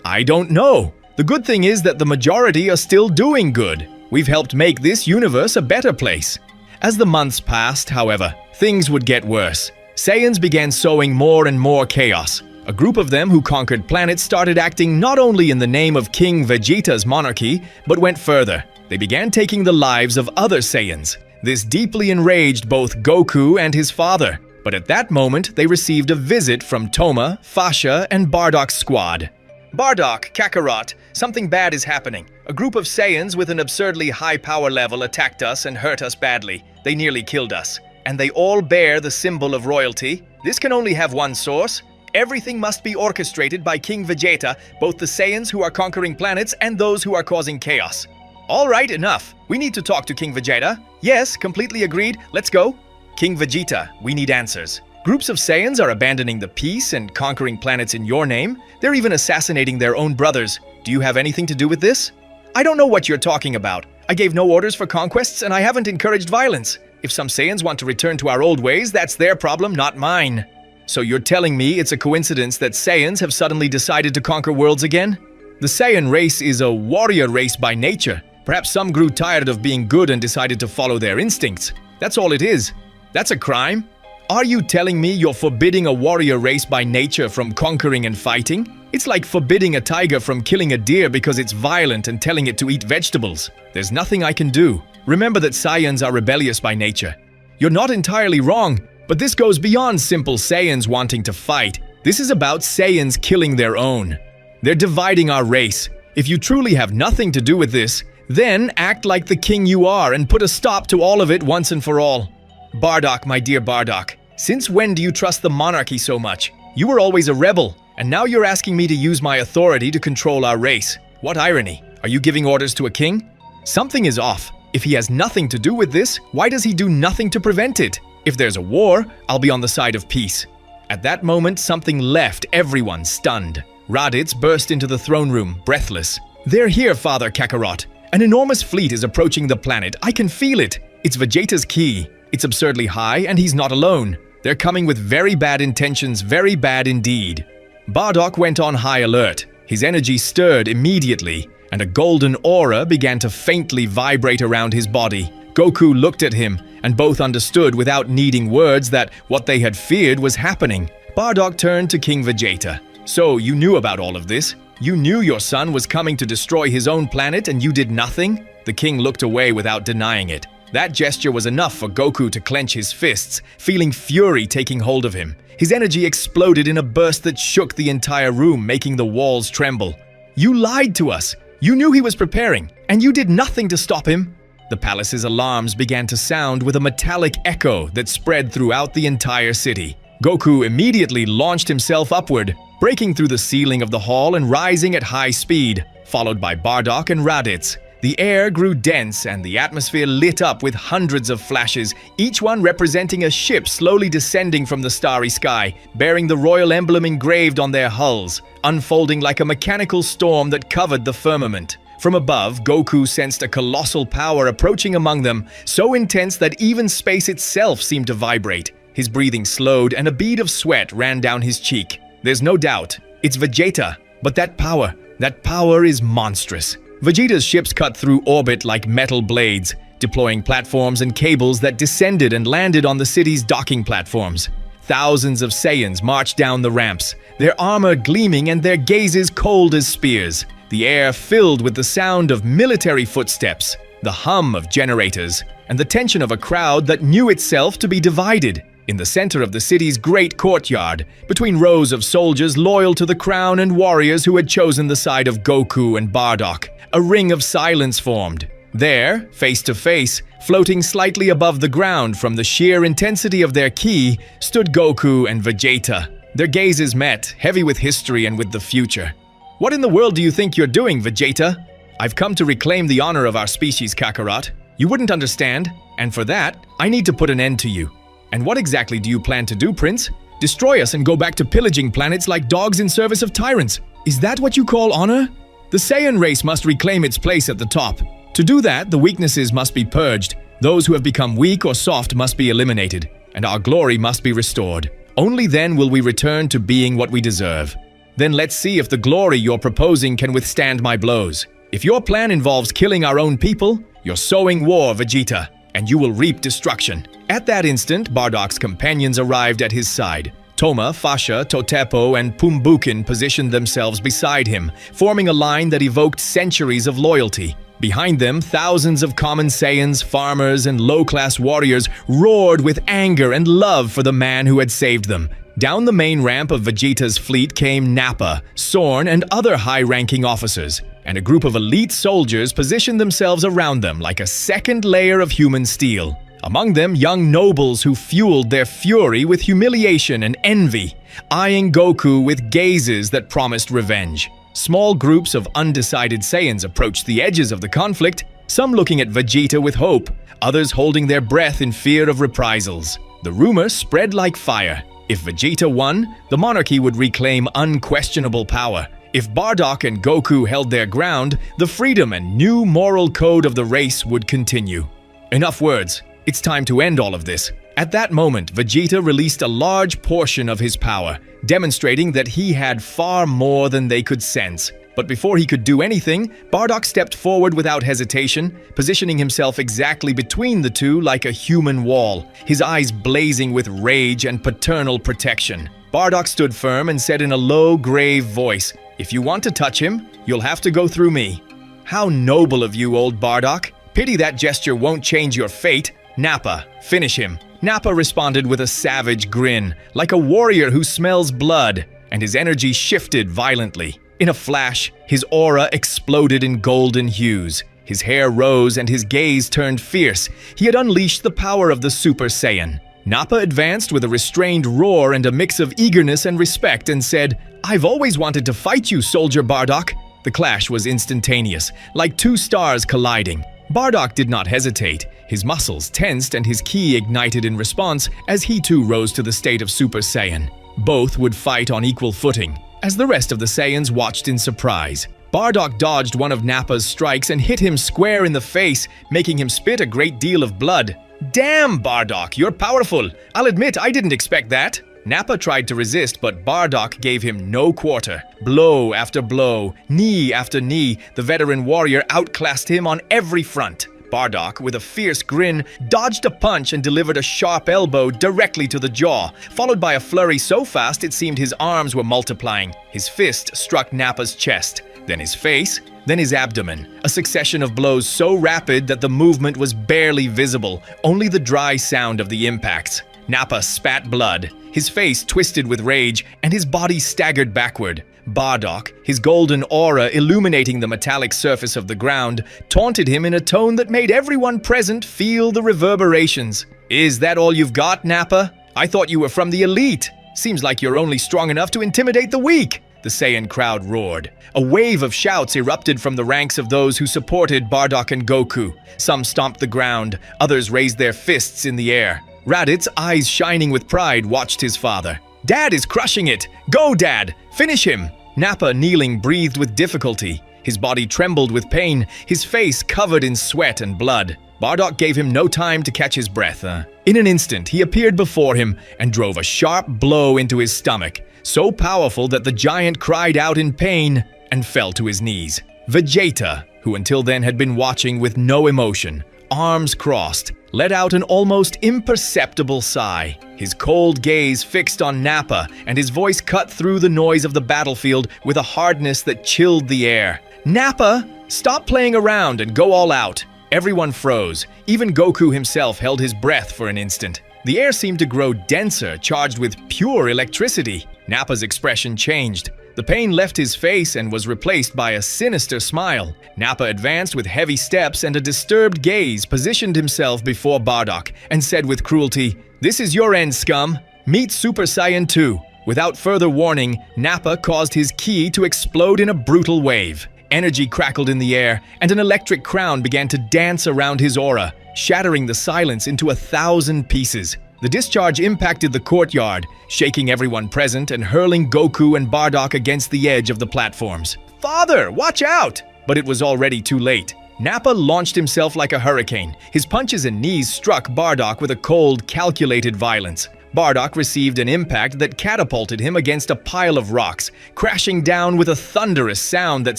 A: I don't know. The good thing is that the majority are still doing good. We've helped make this universe a better place. As the months passed, however, things would get worse. Saiyans began sowing more and more chaos. A group of them who conquered planets started acting not only in the name of King Vegeta's monarchy, but went further. They began taking the lives of other Saiyans. This deeply enraged both Goku and his father. But at that moment, they received a visit from Toma, Fasha, and Bardock's squad. Bardock, Kakarot, something bad is happening. A group of Saiyans with an absurdly high power level attacked us and hurt us badly. They nearly killed us. And they all bear the symbol of royalty. This can only have one source. Everything must be orchestrated by King Vegeta, both the Saiyans who are conquering planets and those who are causing chaos. All right, enough. We need to talk to King Vegeta. Yes, completely agreed. Let's go. King Vegeta, we need answers. Groups of Saiyans are abandoning the peace and conquering planets in your name. They're even assassinating their own brothers. Do you have anything to do with this? I don't know what you're talking about. I gave no orders for conquests and I haven't encouraged violence. If some Saiyans want to return to our old ways, that's their problem, not mine. So you're telling me it's a coincidence that Saiyans have suddenly decided to conquer worlds again? The Saiyan race is a warrior race by nature. Perhaps some grew tired of being good and decided to follow their instincts. That's all it is. That's a crime. Are you telling me you're forbidding a warrior race by nature from conquering and fighting? It's like forbidding a tiger from killing a deer because it's violent and telling it to eat vegetables. There's nothing I can do. Remember that Saiyans are rebellious by nature. You're not entirely wrong, but this goes beyond simple Saiyans wanting to fight. This is about Saiyans killing their own. They're dividing our race. If you truly have nothing to do with this, then act like the king you are and put a stop to all of it once and for all. Bardock, my dear Bardock, since when do you trust the monarchy so much? You were always a rebel, and now you're asking me to use my authority to control our race. What irony. Are you giving orders to a king? Something is off. If he has nothing to do with this, why does he do nothing to prevent it? If there's a war, I'll be on the side of peace. At that moment, something left everyone stunned. Raditz burst into the throne room, breathless. They're here, Father Kakarot. An enormous fleet is approaching the planet. I can feel it. It's Vegeta's key. It's absurdly high, and he's not alone. They're coming with very bad intentions, very bad indeed. Bardock went on high alert. His energy stirred immediately, and a golden aura began to faintly vibrate around his body. Goku looked at him, and both understood without needing words that what they had feared was happening. Bardock turned to King Vegeta. So, you knew about all of this? You knew your son was coming to destroy his own planet and you did nothing? The king looked away without denying it. That gesture was enough for Goku to clench his fists, feeling fury taking hold of him. His energy exploded in a burst that shook the entire room, making the walls tremble. You lied to us! You knew he was preparing, and you did nothing to stop him! The palace's alarms began to sound with a metallic echo that spread throughout the entire city. Goku immediately launched himself upward, breaking through the ceiling of the hall and rising at high speed, followed by Bardock and Raditz. The air grew dense and the atmosphere lit up with hundreds of flashes, each one representing a ship slowly descending from the starry sky, bearing the royal emblem engraved on their hulls, unfolding like a mechanical storm that covered the firmament. From above, Goku sensed a colossal power approaching among them, so intense that even space itself seemed to vibrate. His breathing slowed and a bead of sweat ran down his cheek. There's no doubt, it's Vegeta, but that power is monstrous. Vegeta's ships cut through orbit like metal blades, deploying platforms and cables that descended and landed on the city's docking platforms. Thousands of Saiyans marched down the ramps, their armor gleaming and their gazes cold as spears. The air filled with the sound of military footsteps, the hum of generators, and the tension of a crowd that knew itself to be divided. In the center of the city's great courtyard, between rows of soldiers loyal to the crown and warriors who had chosen the side of Goku and Bardock, a ring of silence formed. There, face to face, floating slightly above the ground from the sheer intensity of their ki, stood Goku and Vegeta. Their gazes met, heavy with history and with the future. What in the world do you think you're doing, Vegeta? I've come to reclaim the honor of our species, Kakarot. You wouldn't understand, and for that, I need to put an end to you. And what exactly do you plan to do, Prince? Destroy us and go back to pillaging planets like dogs in service of tyrants. Is that what you call honor? The Saiyan race must reclaim its place at the top. To do that, the weaknesses must be purged. Those who have become weak or soft must be eliminated, and our glory must be restored. Only then will we return to being what we deserve. Then let's see if the glory you're proposing can withstand my blows. If your plan involves killing our own people, you're sowing war, Vegeta, and you will reap destruction. At that instant, Bardock's companions arrived at his side. Toma, Fasha, Totepo, and Pumbukin positioned themselves beside him, forming a line that evoked centuries of loyalty. Behind them, thousands of common Saiyans, farmers, and low-class warriors roared with anger and love for the man who had saved them. Down the main ramp of Vegeta's fleet came Nappa, Sorn, and other high-ranking officers, and a group of elite soldiers positioned themselves around them like a second layer of human steel. Among them, young nobles who fueled their fury with humiliation and envy, eyeing Goku with gazes that promised revenge. Small groups of undecided Saiyans approached the edges of the conflict, some looking at Vegeta with hope, others holding their breath in fear of reprisals. The rumor spread like fire. If Vegeta won, the monarchy would reclaim unquestionable power. If Bardock and Goku held their ground, the freedom and new moral code of the race would continue. Enough words. It's time to end all of this. At that moment, Vegeta released a large portion of his power, demonstrating that he had far more than they could sense. But before he could do anything, Bardock stepped forward without hesitation, positioning himself exactly between the two like a human wall, his eyes blazing with rage and paternal protection. Bardock stood firm and said in a low, grave voice, "If you want to touch him, you'll have to go through me." "How noble of you, old Bardock. Pity that gesture won't change your fate. Nappa, finish him." Nappa responded with a savage grin, like a warrior who smells blood, and his energy shifted violently. In a flash, his aura exploded in golden hues. His hair rose and his gaze turned fierce. He had unleashed the power of the Super Saiyan. Nappa advanced with a restrained roar and a mix of eagerness and respect and said, "I've always wanted to fight you, Soldier Bardock." The clash was instantaneous, like two stars colliding. Bardock did not hesitate. His muscles tensed and his ki ignited in response as he too rose to the state of Super Saiyan. Both would fight on equal footing, as the rest of the Saiyans watched in surprise. Bardock dodged one of Nappa's strikes and hit him square in the face, making him spit a great deal of blood. "Damn, Bardock, you're powerful. I'll admit I didn't expect that." Nappa tried to resist, but Bardock gave him no quarter. Blow after blow, knee after knee, the veteran warrior outclassed him on every front. Bardock, with a fierce grin, dodged a punch and delivered a sharp elbow directly to the jaw, followed by a flurry so fast it seemed his arms were multiplying. His fist struck Nappa's chest, then his face, then his abdomen, a succession of blows so rapid that the movement was barely visible, only the dry sound of the impacts. Nappa spat blood, his face twisted with rage, and his body staggered backward. Bardock, his golden aura illuminating the metallic surface of the ground, taunted him in a tone that made everyone present feel the reverberations. "Is that all you've got, Nappa? I thought you were from the elite. Seems like you're only strong enough to intimidate the weak," the Saiyan crowd roared. A wave of shouts erupted from the ranks of those who supported Bardock and Goku. Some stomped the ground, others raised their fists in the air. Raditz, eyes shining with pride, watched his father. "Dad is crushing it! Go, Dad! Finish him!" Nappa, kneeling, breathed with difficulty. His body trembled with pain, his face covered in sweat and blood. Bardock gave him no time to catch his breath. In an instant, he appeared before him and drove a sharp blow into his stomach, so powerful that the giant cried out in pain and fell to his knees. Vegeta, who until then had been watching with no emotion, arms crossed, let out an almost imperceptible sigh. His cold gaze fixed on Nappa, and his voice cut through the noise of the battlefield with a hardness that chilled the air. "Nappa, stop playing around and go all out." Everyone froze. Even Goku himself held his breath for an instant. The air seemed to grow denser, charged with pure electricity. Nappa's expression changed. The pain left his face and was replaced by a sinister smile. Nappa advanced with heavy steps and a disturbed gaze, positioned himself before Bardock, and said with cruelty, "This is your end, scum. Meet Super Saiyan 2. Without further warning, Nappa caused his ki to explode in a brutal wave. Energy crackled in the air, and an electric crown began to dance around his aura, shattering the silence into 1,000 pieces. The discharge impacted the courtyard, shaking everyone present and hurling Goku and Bardock against the edge of the platforms. "Father, watch out!" But it was already too late. Nappa launched himself like a hurricane. His punches and knees struck Bardock with a cold, calculated violence. Bardock received an impact that catapulted him against a pile of rocks, crashing down with a thunderous sound that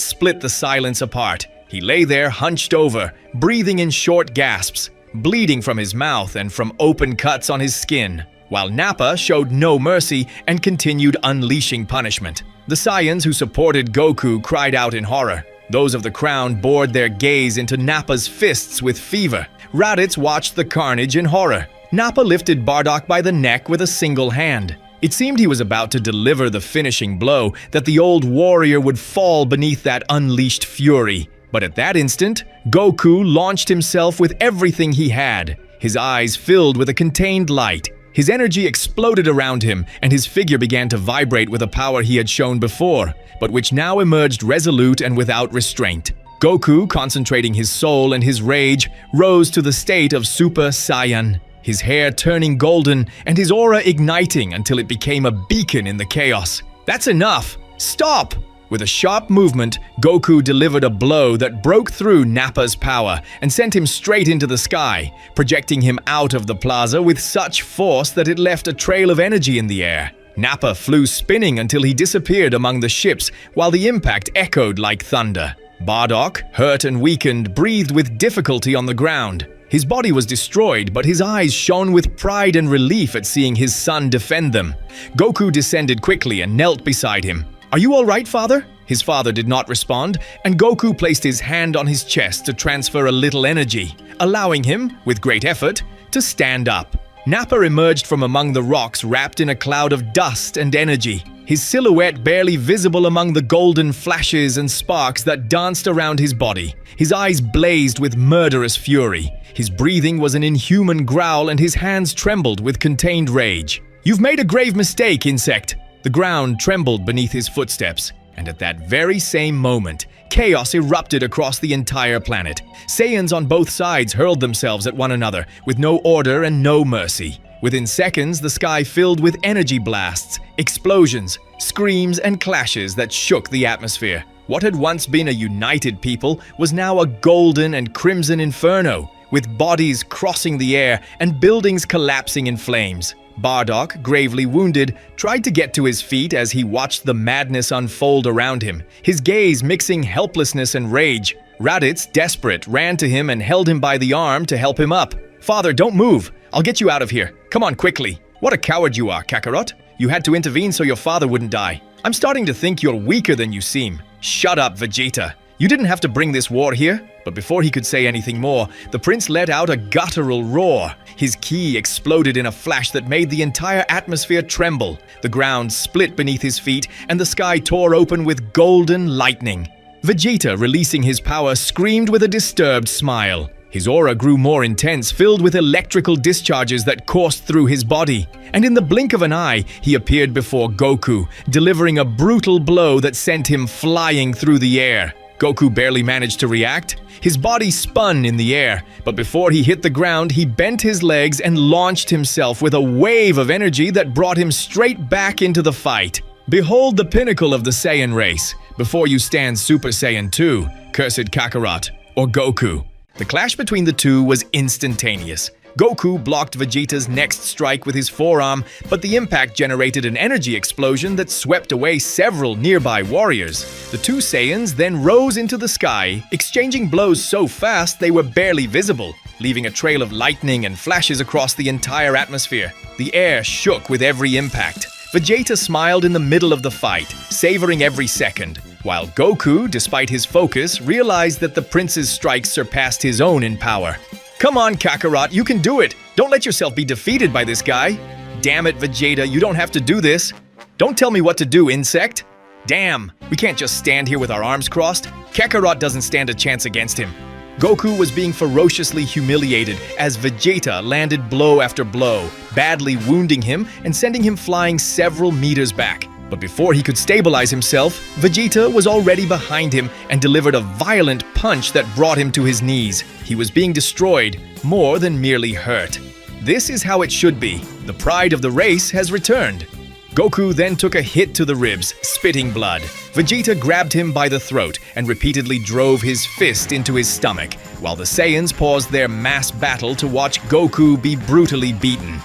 A: split the silence apart. He lay there hunched over, breathing in short gasps, bleeding from his mouth and from open cuts on his skin, while Nappa showed no mercy and continued unleashing punishment. The Saiyans who supported Goku cried out in horror. Those of the crown bored their gaze into Nappa's fists with fever. Raditz watched the carnage in horror. Nappa lifted Bardock by the neck with a single hand. It seemed he was about to deliver the finishing blow, that the old warrior would fall beneath that unleashed fury. But at that instant, Goku launched himself with everything he had. His eyes filled with a contained light. His energy exploded around him, and his figure began to vibrate with a power he had shown before, but which now emerged resolute and without restraint. Goku, concentrating his soul and his rage, rose to the state of Super Saiyan, his hair turning golden and his aura igniting until it became a beacon in the chaos. "That's enough! Stop!" With a sharp movement, Goku delivered a blow that broke through Nappa's power and sent him straight into the sky, projecting him out of the plaza with such force that it left a trail of energy in the air. Nappa flew spinning until he disappeared among the ships, while the impact echoed like thunder. Bardock, hurt and weakened, breathed with difficulty on the ground. His body was destroyed, but his eyes shone with pride and relief at seeing his son defend them. Goku descended quickly and knelt beside him. "Are you all right, father?" His father did not respond, and Goku placed his hand on his chest to transfer a little energy, allowing him, with great effort, to stand up. Nappa emerged from among the rocks wrapped in a cloud of dust and energy, his silhouette barely visible among the golden flashes and sparks that danced around his body. His eyes blazed with murderous fury. His breathing was an inhuman growl and his hands trembled with contained rage. "You've made a grave mistake, insect!" The ground trembled beneath his footsteps, and at that very same moment, chaos erupted across the entire planet. Saiyans on both sides hurled themselves at one another, with no order and no mercy. Within seconds, the sky filled with energy blasts, explosions, screams, and clashes that shook the atmosphere. What had once been a united people was now a golden and crimson inferno, with bodies crossing the air and buildings collapsing in flames. Bardock, gravely wounded, tried to get to his feet as he watched the madness unfold around him, his gaze mixing helplessness and rage. Raditz, desperate, ran to him and held him by the arm to help him up. "Father, don't move. I'll get you out of here. Come on, quickly." "What a coward you are, Kakarot. You had to intervene so your father wouldn't die. I'm starting to think you're weaker than you seem." "Shut up, Vegeta. You didn't have to bring this war here." But before he could say anything more, the prince let out a guttural roar. His ki exploded in a flash that made the entire atmosphere tremble. The ground split beneath his feet, and the sky tore open with golden lightning. Vegeta, releasing his power, screamed with a disturbed smile. His aura grew more intense, filled with electrical discharges that coursed through his body. And in the blink of an eye, he appeared before Goku, delivering a brutal blow that sent him flying through the air. Goku barely managed to react. His body spun in the air, but before he hit the ground, he bent his legs and launched himself with a wave of energy that brought him straight back into the fight. Behold the pinnacle of the Saiyan race. Before you stand Super Saiyan 2, cursed Kakarot, or Goku. The clash between the two was instantaneous. Goku blocked Vegeta's next strike with his forearm, but the impact generated an energy explosion that swept away several nearby warriors. The two Saiyans then rose into the sky, exchanging blows so fast they were barely visible, leaving a trail of lightning and flashes across the entire atmosphere. The air shook with every impact. Vegeta smiled in the middle of the fight, savoring every second, while Goku, despite his focus, realized that the prince's strikes surpassed his own in power. "Come on, Kakarot, you can do it! Don't let yourself be defeated by this guy!" "Damn it, Vegeta, you don't have to do this!" "Don't tell me what to do, insect!" "Damn, we can't just stand here with our arms crossed. Kakarot doesn't stand a chance against him." Goku was being ferociously humiliated as Vegeta landed blow after blow, badly wounding him and sending him flying several meters back. But before he could stabilize himself, Vegeta was already behind him and delivered a violent punch that brought him to his knees. He was being destroyed, more than merely hurt. This is how it should be. The pride of the race has returned. Goku then took a hit to the ribs, spitting blood. Vegeta grabbed him by the throat and repeatedly drove his fist into his stomach, while the Saiyans paused their mass battle to watch Goku be brutally beaten.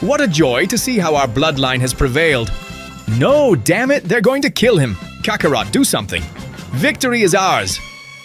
A: What a joy to see how our bloodline has prevailed. No, damn it, they're going to kill him. Kakarot, do something. Victory is ours.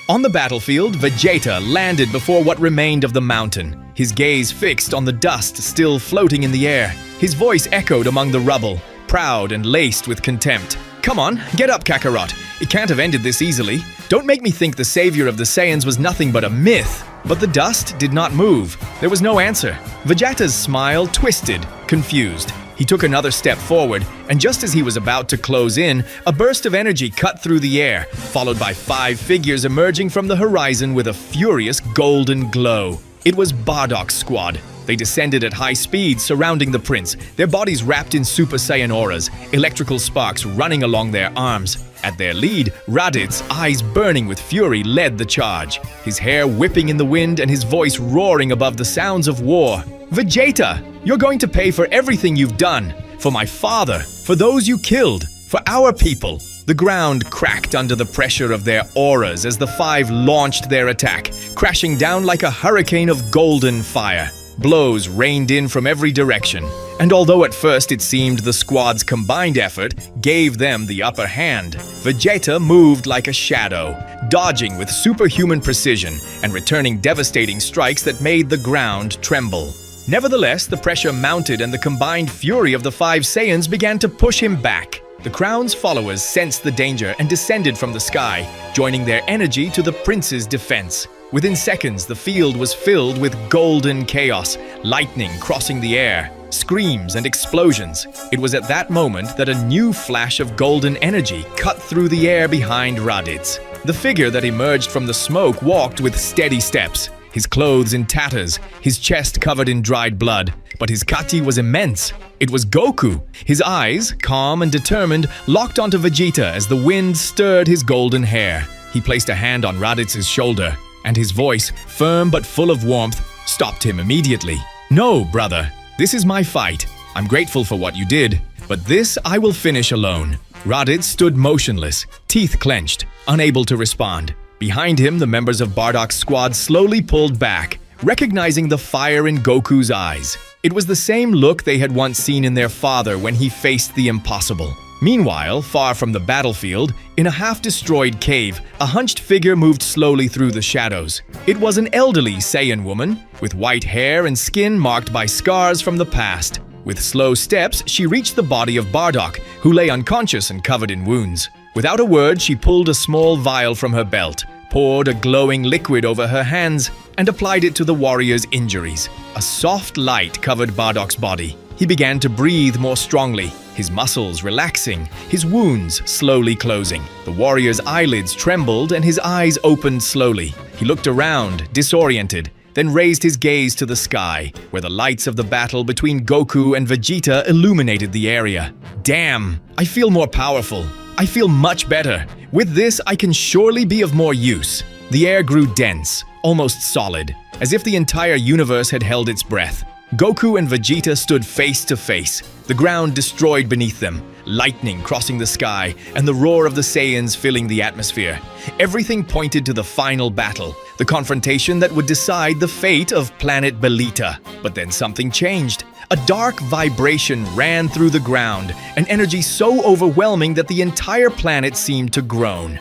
A: On the battlefield, Vegeta landed before what remained of the mountain, his gaze fixed on the dust still floating in the air. His voice echoed among the rubble, proud and laced with contempt. "Come on, get up, Kakarot. It can't have ended this easily. Don't make me think the savior of the Saiyans was nothing but a myth." But the dust did not move. There was no answer. Vegeta's smile twisted, confused. He took another step forward, and just as he was about to close in, a burst of energy cut through the air, followed by 5 figures emerging from the horizon with a furious golden glow. It was Bardock's squad. They descended at high speed, surrounding the prince, their bodies wrapped in Super Saiyan auras, electrical sparks running along their arms. At their lead, Raditz, eyes burning with fury, led the charge, his hair whipping in the wind and his voice roaring above the sounds of war. "Vegeta, you're going to pay for everything you've done. For my father, for those you killed, for our people." The ground cracked under the pressure of their auras as the 5 launched their attack, crashing down like a hurricane of golden fire. Blows rained in from every direction, and although at first it seemed the squad's combined effort gave them the upper hand, Vegeta moved like a shadow, dodging with superhuman precision and returning devastating strikes that made the ground tremble. Nevertheless, the pressure mounted and the combined fury of the 5 Saiyans began to push him back. The crown's followers sensed the danger and descended from the sky, joining their energy to the prince's defense. Within seconds, the field was filled with golden chaos, lightning crossing the air, screams and explosions. It was at that moment that a new flash of golden energy cut through the air behind Raditz. The figure that emerged from the smoke walked with steady steps, his clothes in tatters, his chest covered in dried blood, but his kati was immense. It was Goku. His eyes, calm and determined, locked onto Vegeta as the wind stirred his golden hair. He placed a hand on Raditz's shoulder, and his voice, firm but full of warmth, stopped him immediately. "No, brother, this is my fight. I'm grateful for what you did, but this I will finish alone." Raditz stood motionless, teeth clenched, unable to respond. Behind him, the members of Bardock's squad slowly pulled back, recognizing the fire in Goku's eyes. It was the same look they had once seen in their father when he faced the impossible. Meanwhile, far from the battlefield, in a half-destroyed cave, a hunched figure moved slowly through the shadows. It was an elderly Saiyan woman, with white hair and skin marked by scars from the past. With slow steps, she reached the body of Bardock, who lay unconscious and covered in wounds. Without a word, she pulled a small vial from her belt, poured a glowing liquid over her hands, and applied it to the warrior's injuries. A soft light covered Bardock's body. He began to breathe more strongly, his muscles relaxing, his wounds slowly closing. The warrior's eyelids trembled and his eyes opened slowly. He looked around, disoriented, then raised his gaze to the sky, where the lights of the battle between Goku and Vegeta illuminated the area. Damn, I feel more powerful. I feel much better. With this, I can surely be of more use. The air grew dense, almost solid, as if the entire universe had held its breath. Goku and Vegeta stood face to face, the ground destroyed beneath them, lightning crossing the sky, and the roar of the Saiyans filling the atmosphere. Everything pointed to the final battle, the confrontation that would decide the fate of Planet Vegeta. But then something changed. A dark vibration ran through the ground, an energy so overwhelming that the entire planet seemed to groan.